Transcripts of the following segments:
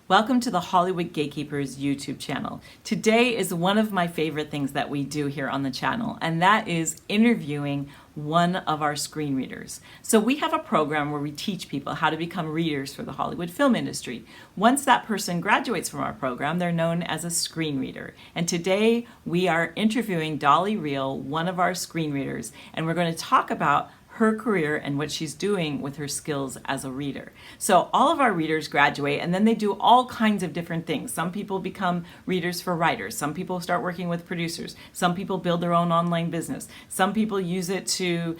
Welcome to the Hollywood Gatekeepers YouTube channel. Today is one of my favorite things that we do here on the channel, and that is interviewing one of our screen readers. So we have a program where we teach people how to become readers for the Hollywood film industry. Once that person graduates from our program, they're known as a screen reader. And today we are interviewing Dolly Rheel, one of our screen readers, and we're going to talk about her career and what she's doing with her skills as a reader. So all of our readers graduate and then they do all kinds of different things. Some people become readers for writers. Some people start working with producers. Some people build their own online business. Some people use it to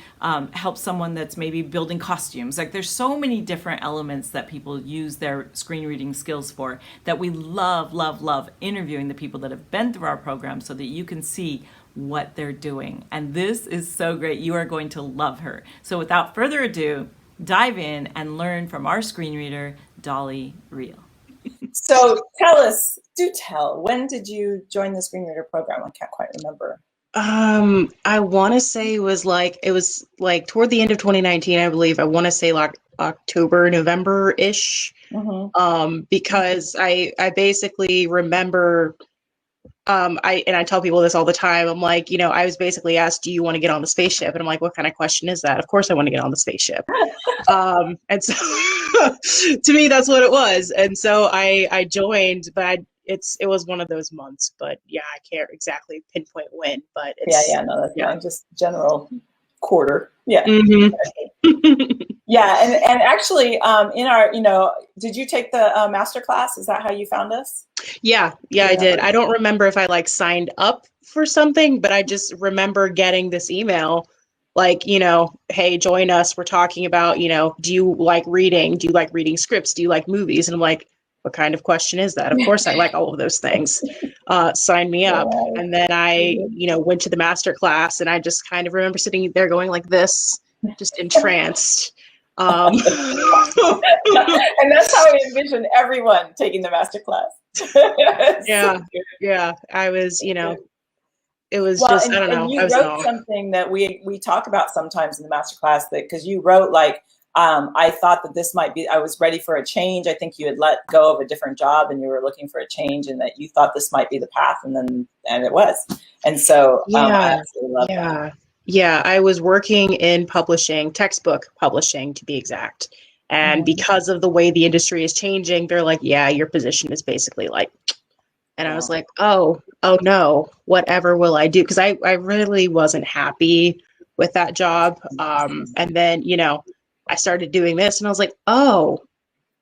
help someone that's maybe building costumes. Like there's so many different elements that people use their screen reading skills for that we love, love, love interviewing the people that have been through our program so that you can see what they're doing. And this is so great. You are going to love her. So without further ado, dive in and learn from our screen reader, Dolly Rheel. So do tell, when did you join the screen reader program? I can't quite remember. I want to say it was like toward the end of 2019, I believe. I want to say like October, November-ish. Mm-hmm. Because I basically remember I tell people this all the time. I'm like, I was basically asked, do you want to get on the spaceship? And I'm like, what kind of question is that? Of course I want to get on the spaceship. And so to me, that's what it was. And so I joined, but it was one of those months, but yeah, I can't exactly pinpoint when, but it's, no, that's fine. Just general quarter. Yeah. Mm-hmm. Yeah. And actually, in our, did you take the master class? Is that how you found us? Yeah, I did. I don't remember if I signed up for something, but I just remember getting this email hey, join us. We're talking about, do you like reading? Do you like reading scripts? Do you like movies? And I'm like, what kind of question is that? Of course I like all of those things. Sign me up. Yeah. And then I, went to the master class, and I just kind of remember sitting there going like this, just entranced. And that's how I envision everyone taking the master class. Yeah. I was, it was just, I don't know. And you wrote something that we talk about sometimes in the master class, that because you wrote I thought that this might be, I was ready for a change. I think you had let go of a different job and you were looking for a change, and that you thought this might be the path, and it was. And so I absolutely love that. Yeah, I was working in publishing, textbook publishing to be exact. And because of the way the industry is changing, they're like, yeah, your position is basically and I was like, oh no, whatever will I do? Because I really wasn't happy with that job. And then, I started doing this and I was like, oh,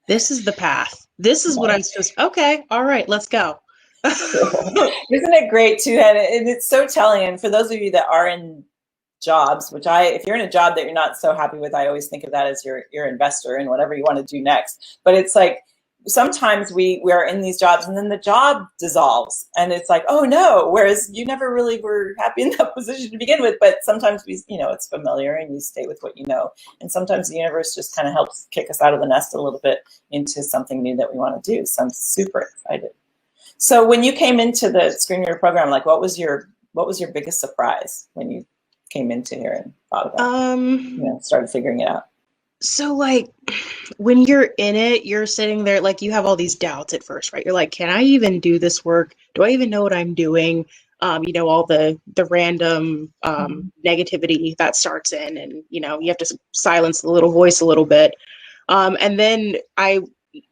this is the path. This is what I'm supposed to, okay, all right, let's go. Isn't it great too? And it's so telling. And for those of you that are in jobs, if you're in a job that you're not so happy with, I always think of that as your investor in whatever you want to do next. But it's like, sometimes we are in these jobs and then the job dissolves and it's like, oh no, whereas you never really were happy in that position to begin with. But sometimes it's familiar and you stay with what you know. And sometimes the universe just kind of helps kick us out of the nest a little bit into something new that we want to do. So I'm super excited. So when you came into the screen reader program, what was your biggest surprise when you came into here and thought about started figuring it out? So when you're in it, you're sitting there, you have all these doubts at first, right? You're like, can I even do this work? Do I even know what I'm doing? All the random negativity that starts in, and, you have to silence the little voice a little bit. And then I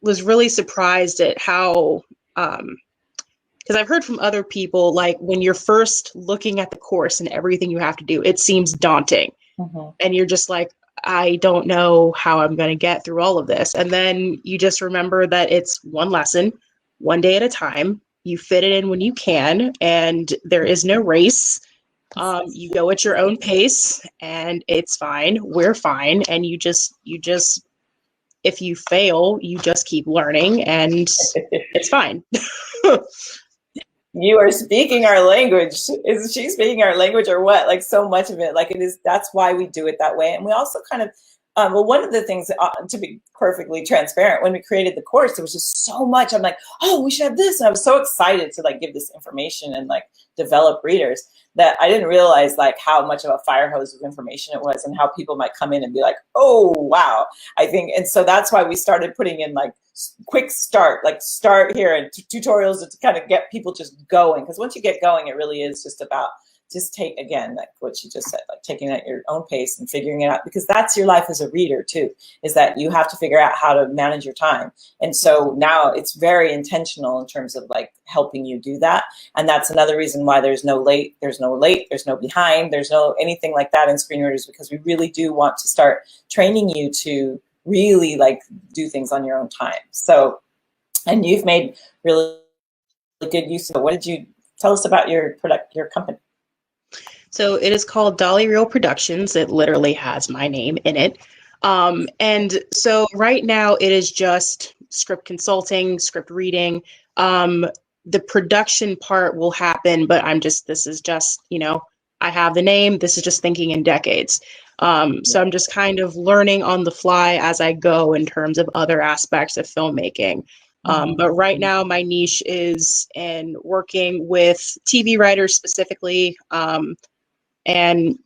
was really surprised at how, because I've heard from other people, when you're first looking at the course and everything you have to do, it seems daunting. And you're just like, I don't know how I'm going to get through all of this. And then you just remember that it's one lesson, one day at a time. You fit it in when you can, and there is no race. You go at your own pace, and it's fine. We're fine. And you just, if you fail, you just keep learning, and it's fine. You are speaking our language. Is she speaking our language or what? So much of it, it is, that's why we do it that way. And we also kind of, Well, one of the things, to be perfectly transparent, when we created the course, there was just so much. I'm like, oh, we should have this. And I was so excited to like give this information and like develop readers that I didn't realize like how much of a fire hose of information it was and how people might come in and be like, oh, wow. I think, and so that's why we started putting in like quick start, like start here and tutorials to kind of get people just going. Because once you get going, it really is just about just take, again, like what you just said, like taking it at your own pace and figuring it out, because that's your life as a reader too, is that you have to figure out how to manage your time. And so now it's very intentional in terms of like helping you do that. And that's another reason why there's no late, there's no behind, there's no anything like that in Screenreaders, because we really do want to start training you to really like do things on your own time. So, and you've made really good use of it. What did you tell us about your company? So it is called Dolly Rheel Productions. It literally has my name in it. And so right now it is just script consulting, script reading. The production part will happen, but this is just, I have the name. This is just thinking in decades. So I'm just kind of learning on the fly as I go in terms of other aspects of filmmaking. But right now my niche is in working with TV writers specifically, and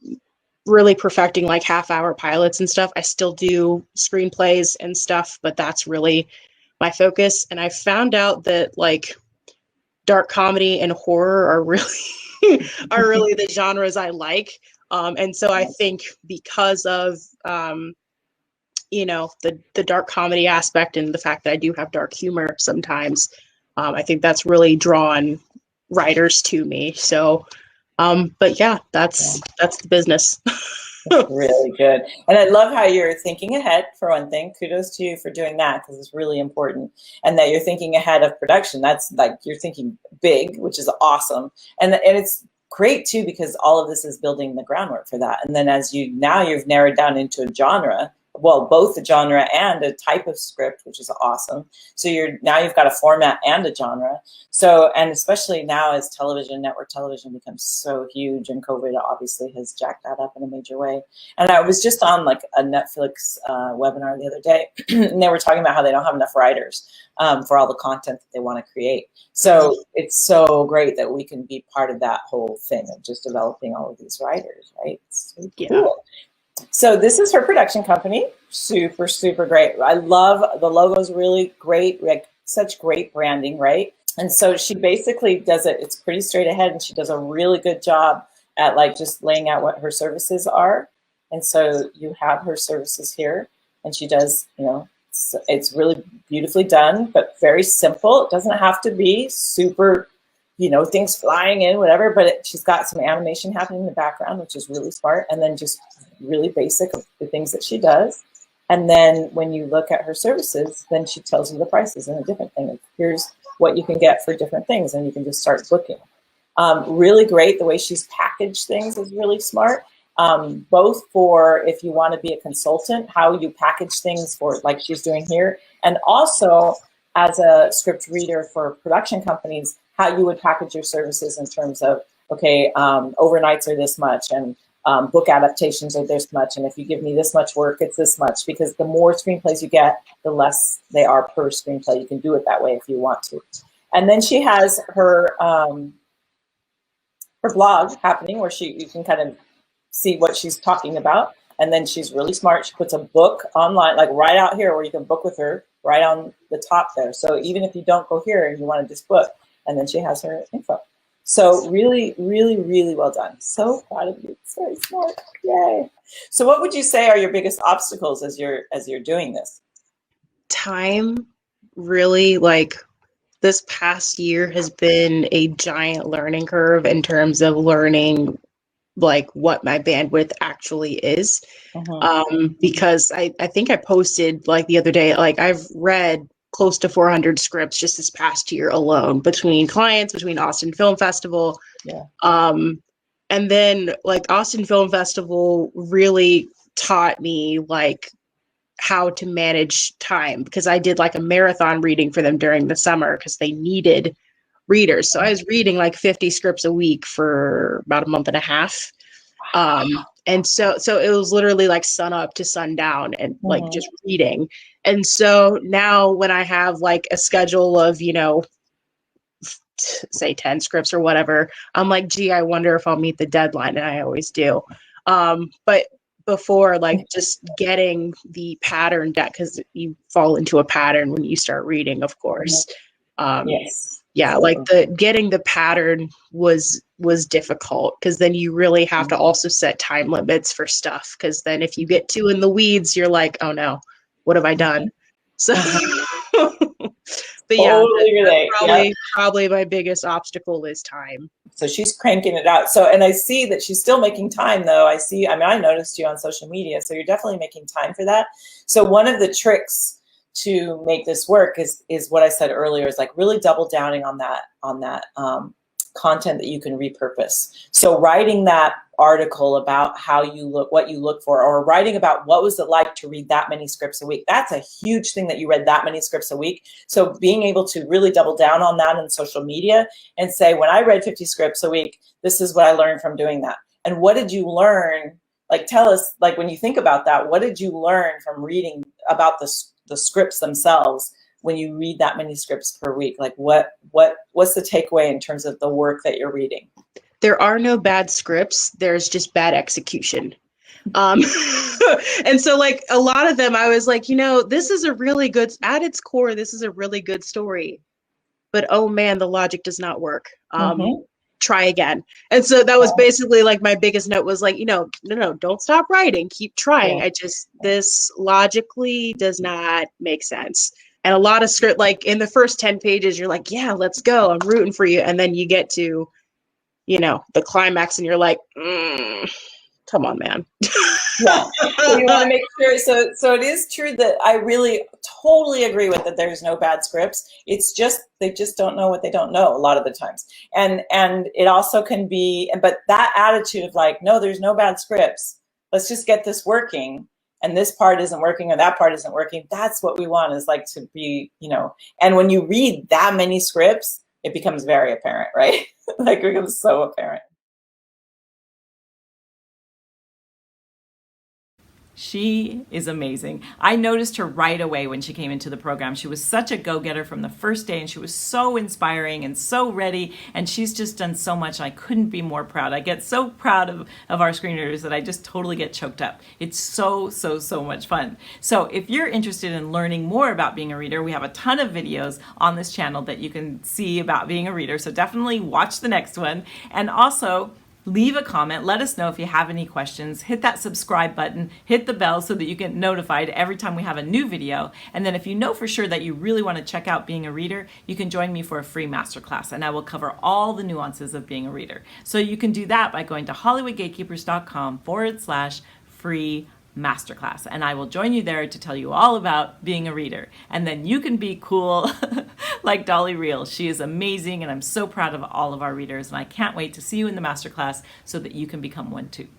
really perfecting like half-hour pilots and stuff. I still do screenplays and stuff, but that's really my focus. And I found out that like dark comedy and horror are really the genres I like. And so I think because of the dark comedy aspect and the fact that I do have dark humor sometimes, I think that's really drawn writers to me. So but yeah, that's the business. That's really good. And I love how you're thinking ahead, for one thing. Kudos to you for doing that, because it's really important. And that you're thinking ahead of production. That's like, you're thinking big, which is awesome. And it's great too, because all of this is building the groundwork for that. And then you've narrowed down into a genre, well, both a genre and a type of script, which is awesome. So you've got a format and a genre. So, and especially now as network television becomes so huge, and COVID obviously has jacked that up in a major way. And I was just on like a Netflix webinar the other day, and they were talking about how they don't have enough writers for all the content that they want to create. So it's so great that we can be part of that whole thing of just developing all of these writers, right? It's so cool. So this is her production company. Super, super great. I love the logo's really great. We have such great branding, right? And so she basically does it. It's pretty straight ahead, and she does a really good job at like just laying out what her services are. And so you have her services here, and she does, it's really beautifully done, but very simple. It doesn't have to be super, things flying in, whatever, but she's got some animation happening in the background, which is really smart. And then just really basic of the things that she does. And then when you look at her services, then she tells you the prices and a different thing. Here's what you can get for different things, and you can just start booking. Really great. The way she's packaged things is really smart. Both for if you want to be a consultant, how you package things for like she's doing here, and also as a script reader for production companies, how you would package your services in terms of, okay, overnights are this much, and book adaptations are this much, and if you give me this much work, it's this much, because the more screenplays you get, the less they are per screenplay. You can do it that way if you want to. And then she has her blog happening where you can kind of see what she's talking about. And then she's really smart. She puts a book online, like right out here where you can book with her, right on the top there. So even if you don't go here and you want to just book, and then she has her info. So really, really, really well done. So proud of you. It's very smart. Yay. So what would you say are your biggest obstacles as you're doing this? Time. Really, like this past year has been a giant learning curve in terms of learning like what my bandwidth actually is. Because I think I posted like the other day, like I've read close to 400 scripts just this past year alone, between clients, between Austin Film Festival. And then like Austin Film Festival really taught me like how to manage time, because I did like a marathon reading for them during the summer because they needed readers. So I was reading like 50 scripts a week for about a month and a half. And so it was literally like sun up to sundown and like Mhm. just reading. And so now when I have like a schedule of, say 10 scripts or whatever, I'm like, gee, I wonder if I'll meet the deadline. And I always do. But before, like, just getting the pattern down, because you fall into a pattern when you start reading, of course. Yes. Yeah, like the getting the pattern was difficult, because then you really have to also set time limits for stuff, because then if you get too in the weeds, you're like, oh no, what have I done? So but yeah, Totally relate. Yeah. probably my biggest obstacle is time. So she's cranking it out. So, and I see that she's still making time though. I noticed you on social media, so you're definitely making time for that. So one of the tricks to make this work is what I said earlier, is like really double downing on that content that you can repurpose. So writing that article about how you look, what you look for, or writing about what was it like to read that many scripts a week. That's a huge thing, that you read that many scripts a week. So being able to really double down on that in social media and say, when I read 50 scripts a week, this is what I learned from doing that. And what did you learn? Like, tell us, like, when you think about that, what did you learn from reading about the scripts themselves? When you read that many scripts per week, like what's the takeaway in terms of the work that you're reading? There are no bad scripts. There's just bad execution. And so like a lot of them, I was like, this is a really good, at its core, this is a really good story, but oh man, the logic does not work. Try again. And so that was basically like my biggest note was like, no, don't stop writing, keep trying. This logically does not make sense. And a lot of script, like in the first 10 pages, you're like, yeah, let's go, I'm rooting for you. And then you get to, the climax and you're like, come on, man. Yeah. So you want to make sure. So it is true that I really totally agree with that. There's no bad scripts. It's just, they just don't know what they don't know a lot of the times. And it also can be, but that attitude of like, no, there's no bad scripts. Let's just get this working. And this part isn't working or that part isn't working. That's what we want, is like to be, and when you read that many scripts, it becomes very apparent, right? Like, it becomes so apparent. She is amazing. I noticed her right away when she came into the program. She was such a go-getter from the first day, and she was so inspiring and so ready, and she's just done so much. I couldn't be more proud. I get so proud of our screenreaders that I just totally get choked up. It's so much fun. So if you're interested in learning more about being a reader, we have a ton of videos on this channel that you can see about being a reader. So definitely watch the next one. And also, leave a comment. Let us know if you have any questions. Hit that subscribe button, hit the bell so that you get notified every time we have a new video. And then if you know for sure that you really want to check out being a reader, you can join me for a free masterclass, and I will cover all the nuances of being a reader. So you can do that by going to hollywoodgatekeepers.com/free masterclass, and I will join you there to tell you all about being a reader. And then you can be cool like Dolly Rheel. She is amazing, and I'm so proud of all of our readers, and I can't wait to see you in the masterclass so that you can become one too.